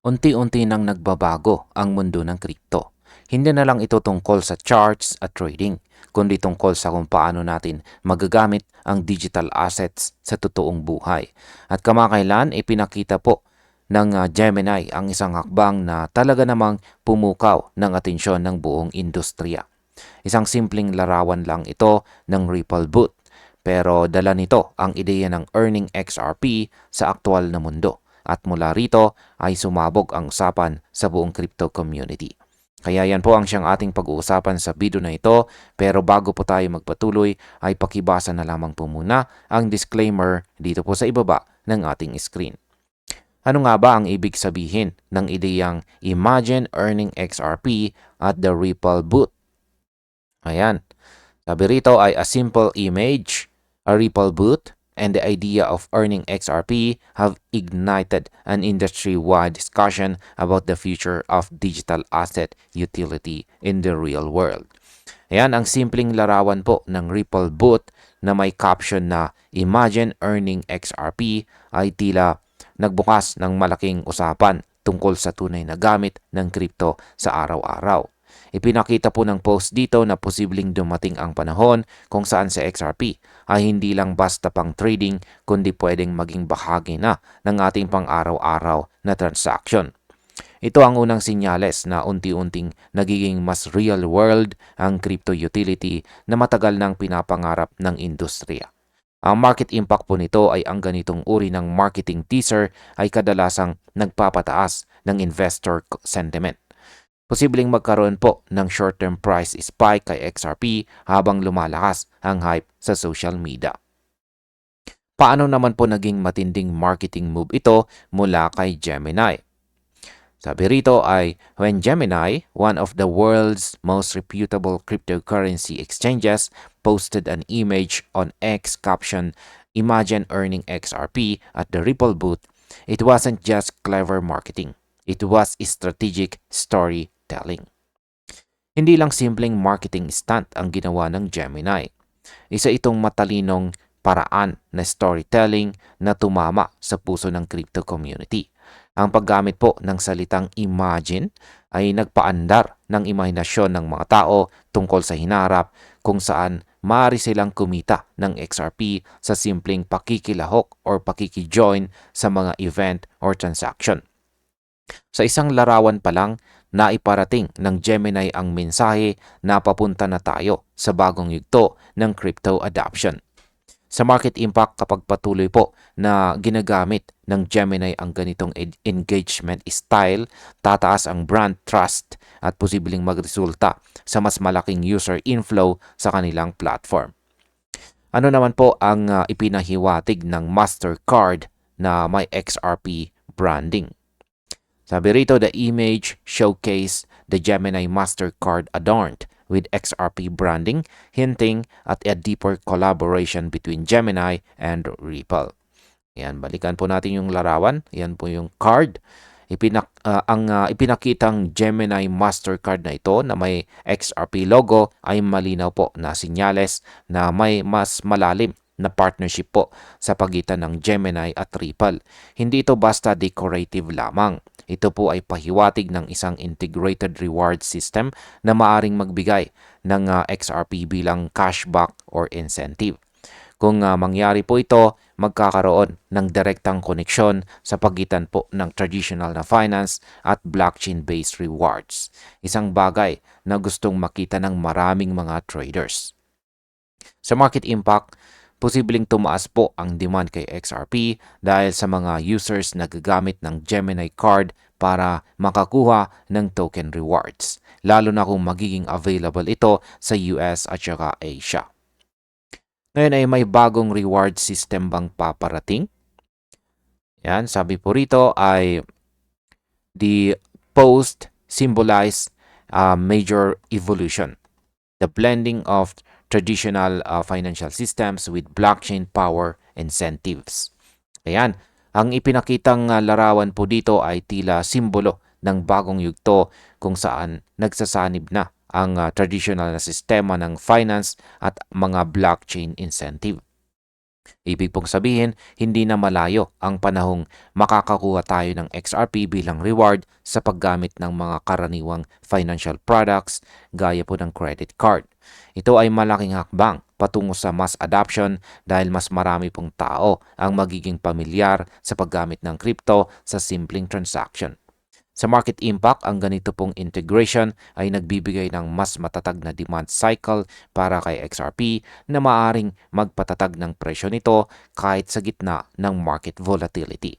Unti-unti nang nagbabago ang mundo ng kripto. Hindi na lang ito tungkol sa charts at trading, kundi tungkol sa kung paano natin magagamit ang digital assets sa totoong buhay. At kamakailan, ipinakita po ng Gemini ang isang hakbang na talaga namang pumukaw ng atensyon ng buong industriya. Isang simpleng larawan lang ito ng Ripple Boot, pero dala nito ang ideya ng earning XRP sa aktual na mundo. At mula rito ay sumabog ang usapan sa buong crypto community. Kaya yan po ang siyang ating pag-uusapan sa video na ito. Pero bago po tayo magpatuloy ay pakibasa na lamang po muna ang disclaimer dito po sa ibaba ng ating screen. Ano nga ba ang ibig sabihin ng ideyang Imagine Earning XRP at the Ripple Boot? Ayan. Sabi rito ay a simple image, a Ripple Boot, and the idea of earning XRP have ignited an industry-wide discussion about the future of digital asset utility in the real world. Ayan ang simpleng larawan po ng Ripple Boot na may caption na Imagine Earning XRP ay tila nagbukas ng malaking usapan tungkol sa tunay na gamit ng kripto sa araw-araw. Ipinakita po ng post dito na posibleng dumating ang panahon kung saan sa XRP ay hindi lang basta pang trading kundi pwedeng maging bahagi na ng ating pang-araw-araw na transaction. Ito ang unang sinyales na unti-unting nagiging mas real world ang crypto utility na matagal nang pinapangarap ng industriya. Ang market impact po nito ay ang ganitong uri ng marketing teaser ay kadalasang nagpapataas ng investor sentiment. Posibleng magkaroon po ng short-term price spike kay XRP habang lumalakas ang hype sa social media. Paano naman po naging matinding marketing move ito mula kay Gemini? Sabi rito ay, when Gemini, one of the world's most reputable cryptocurrency exchanges, posted an image on X caption, Imagine earning XRP at the Ripple Boot, it wasn't just clever marketing. It was strategic storytelling. Hindi lang simpleng marketing stunt ang ginawa ng Gemini. Isa itong matalinong paraan na storytelling na tumama sa puso ng crypto community. Ang paggamit po ng salitang imagine ay nagpaandar ng imahinasyon ng mga tao tungkol sa hinarap kung saan maaari silang kumita ng XRP sa simpleng pakikilahok or pakikijoin sa mga event or transaction. Sa isang larawan pa lang, naiparating ng Gemini ang mensahe na papunta na tayo sa bagong yugto ng crypto adoption. Sa market impact, kapag patuloy po na ginagamit ng Gemini ang ganitong engagement style, tataas ang brand trust at posibleng magresulta sa mas malaking user inflow sa kanilang platform. Ano naman po ang ipinahiwatig ng Mastercard na may XRP branding? Sabi rito, the image showcased the Gemini Mastercard adorned with XRP branding, hinting at a deeper collaboration between Gemini and Ripple. Yan, balikan po natin yung larawan. Yan po yung card. Ipinakitang Gemini Mastercard na ito na may XRP logo ay malinaw po na sinyales na may mas malalim na partnership po sa pagitan ng Gemini at Ripple. Hindi ito basta decorative lamang. Ito po ay pahiwatig ng isang integrated reward system na maaring magbigay ng XRP bilang cashback or incentive. Kung mangyari po ito, magkakaroon ng direktang koneksyon sa pagitan po ng traditional na finance at blockchain-based rewards. Isang bagay na gustong makita ng maraming mga traders. Sa market impact, posibleng tumaas po ang demand kay XRP dahil sa mga users na gagamit ng Gemini card para makakuha ng token rewards, lalo na kung magiging available ito sa US at saka Asia. Ngayon ay may bagong reward system bang paparating? Yan, sabi po rito ay the post symbolize a major evolution. The blending of traditional financial systems with blockchain power incentives. Ayan, ang ipinakitang larawan po dito ay tila simbolo ng bagong yugto kung saan nagsasanib na ang traditional na sistema ng finance at mga blockchain incentive. Ibig pong sabihin, hindi na malayo ang panahong makakakuha tayo ng XRP bilang reward sa paggamit ng mga karaniwang financial products gaya po ng credit card. Ito ay malaking hakbang patungo sa mass adoption dahil mas marami pong tao ang magiging pamilyar sa paggamit ng crypto sa simpleng transaction. Sa market impact, ang ganito pong integration ay nagbibigay ng mas matatag na demand cycle para kay XRP na maaring magpatatag ng presyo nito kahit sa gitna ng market volatility.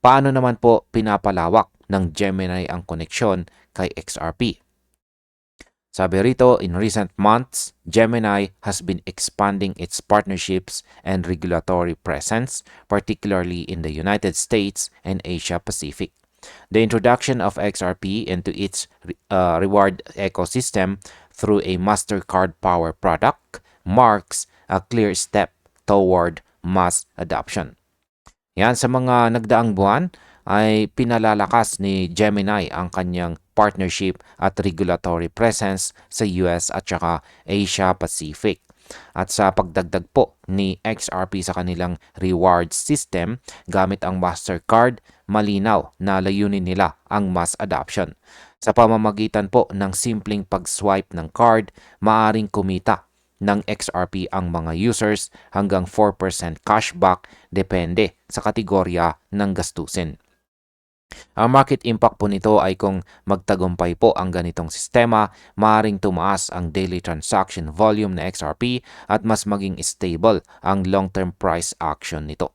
Paano naman po pinapalawak ng Gemini ang koneksyon kay XRP? Sabi rito, in recent months, Gemini has been expanding its partnerships and regulatory presence, particularly in the United States and Asia Pacific. The introduction of XRP into its reward ecosystem through a MasterCard Power product marks a clear step toward mass adoption. Yan, sa mga nagdaang buwan ay pinalalakas ni Gemini ang kanyang partnership at regulatory presence sa US at saka Asia Pacific. At sa pagdagdag po ni XRP sa kanilang reward system gamit ang MasterCard, malinaw na layunin nila ang mass adoption. Sa pamamagitan po ng simpleng pag-swipe ng card, maaring kumita ng XRP ang mga users hanggang 4% cashback depende sa kategorya ng gastusin. Ang market impact po nito ay kung magtagumpay po ang ganitong sistema, maaaring tumaas ang daily transaction volume na XRP at mas maging stable ang long-term price action nito.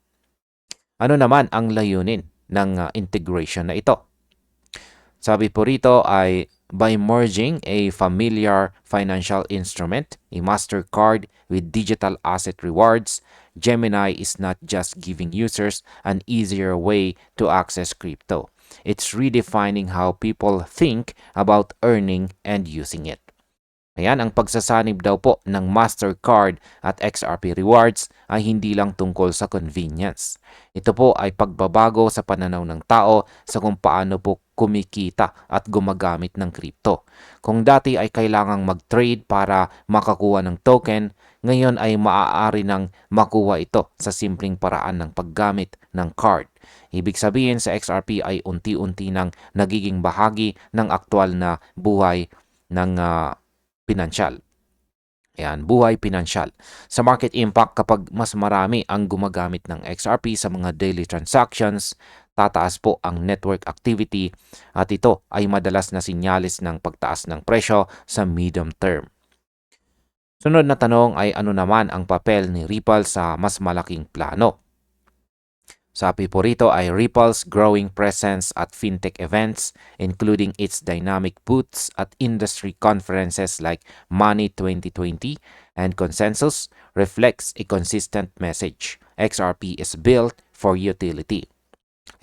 Ano naman ang layunin ng integration na ito? Sabi po rito ay by merging a familiar financial instrument, a MasterCard, with digital asset rewards, Gemini is not just giving users an easier way to access crypto. It's redefining how people think about earning and using it. Ayan, ang pagsasanib daw po ng MasterCard at XRP rewards ay hindi lang tungkol sa convenience. Ito po ay pagbabago sa pananaw ng tao sa kung paano po kumikita at gumagamit ng crypto. Kung dati ay kailangang mag-trade para makakuha ng token, ngayon ay maaari nang makuha ito sa simpleng paraan ng paggamit ng card. Ibig sabihin sa XRP ay unti-unti nang nagiging bahagi ng aktual na buhay ng pinansyal. Ayan, buhay pinansyal. Sa market impact, kapag mas marami ang gumagamit ng XRP sa mga daily transactions, tataas po ang network activity at ito ay madalas na sinyalis ng pagtaas ng presyo sa medium term. Sunod na tanong ay ano naman ang papel ni Ripple sa mas malaking plano? Sabi po rito ay Ripple's growing presence at fintech events, including its dynamic booths at industry conferences like Money 2020 and Consensus, reflects a consistent message. XRP is built for utility.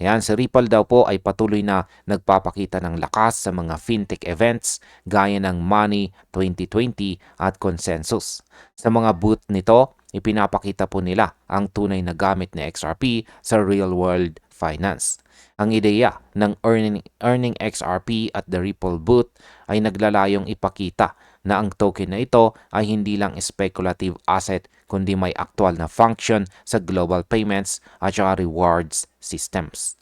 Ayan, si Ripple daw po ay patuloy na nagpapakita ng lakas sa mga fintech events gaya ng Money 2020 at Consensus. Sa mga booth nito, ipinapakita po nila ang tunay na gamit ni XRP sa real-world finance. Ang ideya ng earning XRP at the Ripple booth ay naglalayong ipakita na ang token na ito ay hindi lang speculative asset kundi may aktual na function sa global payments at saka rewards systems.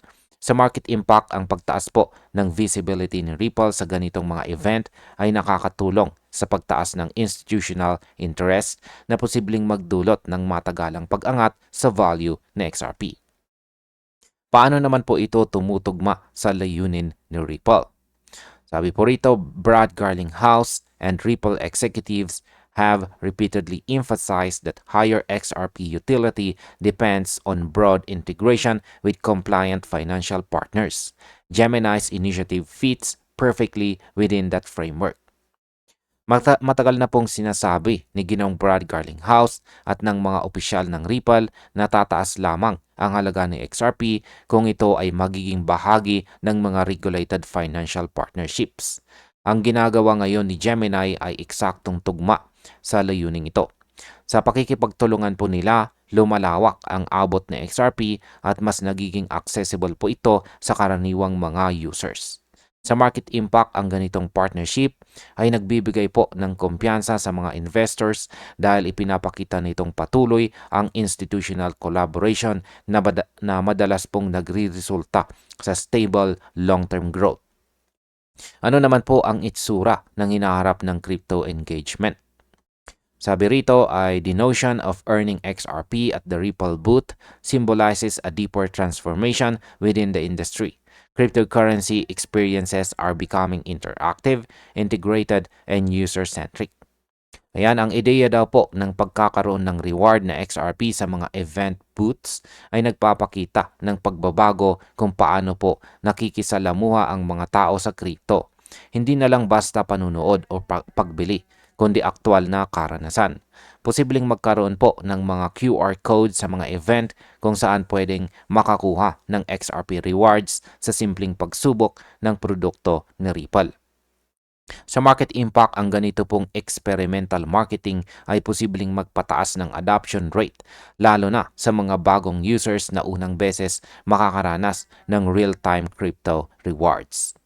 Sa market impact, ang pagtaas po ng visibility ni Ripple sa ganitong mga event ay nakakatulong sa pagtaas ng institutional interest na posibleng magdulot ng matagalang pag-angat sa value ng XRP. Paano naman po ito tumutugma sa layunin ni Ripple? Sabi po rito, Brad Garlinghouse and Ripple executives have repeatedly emphasized that higher XRP utility depends on broad integration with compliant financial partners. Gemini's initiative fits perfectly within that framework. Matagal na pong sinasabi ni Ginoong Brad Garlinghouse at ng mga opisyal ng Ripple na tataas lamang ang halaga ni XRP kung ito ay magiging bahagi ng mga regulated financial partnerships. Ang ginagawa ngayon ni Gemini ay eksaktong tugma sa layuning ito. Sa pakikipagtulungan po nila, lumalawak ang abot ng XRP at mas nagiging accessible po ito sa karaniwang mga users. Sa market impact, ang ganitong partnership ay nagbibigay po ng kumpiyansa sa mga investors dahil ipinapakita nitong patuloy ang institutional collaboration na madalas pong nagre-resulta sa stable long-term growth. Ano naman po ang itsura ng hinaharap ng crypto engagement? Sabi rito ay the notion of earning XRP at the Ripple booth symbolizes a deeper transformation within the industry. Cryptocurrency experiences are becoming interactive, integrated, and user-centric. Ayan, ang ideya daw po ng pagkakaroon ng reward na XRP sa mga event booths ay nagpapakita ng pagbabago kung paano po nakikisalamuha ang mga tao sa crypto. Hindi na lang basta panunood o pagbili, kundi aktwal na karanasan. Posibleng magkaroon po ng mga QR code sa mga event kung saan pwedeng makakuha ng XRP rewards sa simpleng pagsubok ng produkto ni Ripple. Sa market impact, ang ganito pong experimental marketing ay posibleng magpataas ng adoption rate, lalo na sa mga bagong users na unang beses makakaranas ng real-time crypto rewards.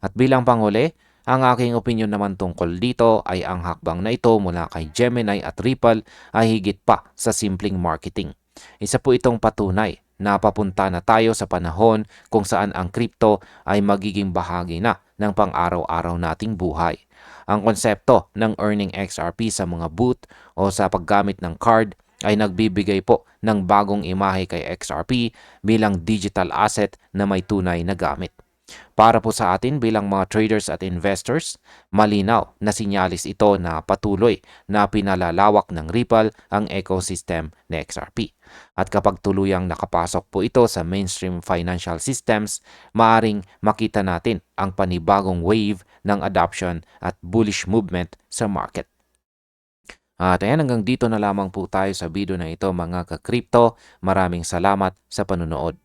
At bilang panghuli, ang aking opinion naman tungkol dito ay ang hakbang na ito mula kay Gemini at Ripple ay higit pa sa simpleng marketing. Isa po itong patunay na papunta na tayo sa panahon kung saan ang crypto ay magiging bahagi na ng pang-araw-araw nating buhay. Ang konsepto ng earning XRP sa mga booth o sa paggamit ng card ay nagbibigay po ng bagong imahe kay XRP bilang digital asset na may tunay na gamit. Para po sa atin bilang mga traders at investors, malinaw na sinyalis ito na patuloy na pinalalawak ng Ripple ang ecosystem ng XRP. At kapag tuluyang nakapasok po ito sa mainstream financial systems, maaring makita natin ang panibagong wave ng adoption at bullish movement sa market. At ayan, hanggang dito na lamang po tayo sa video na ito mga ka-crypto. Maraming salamat sa panunood.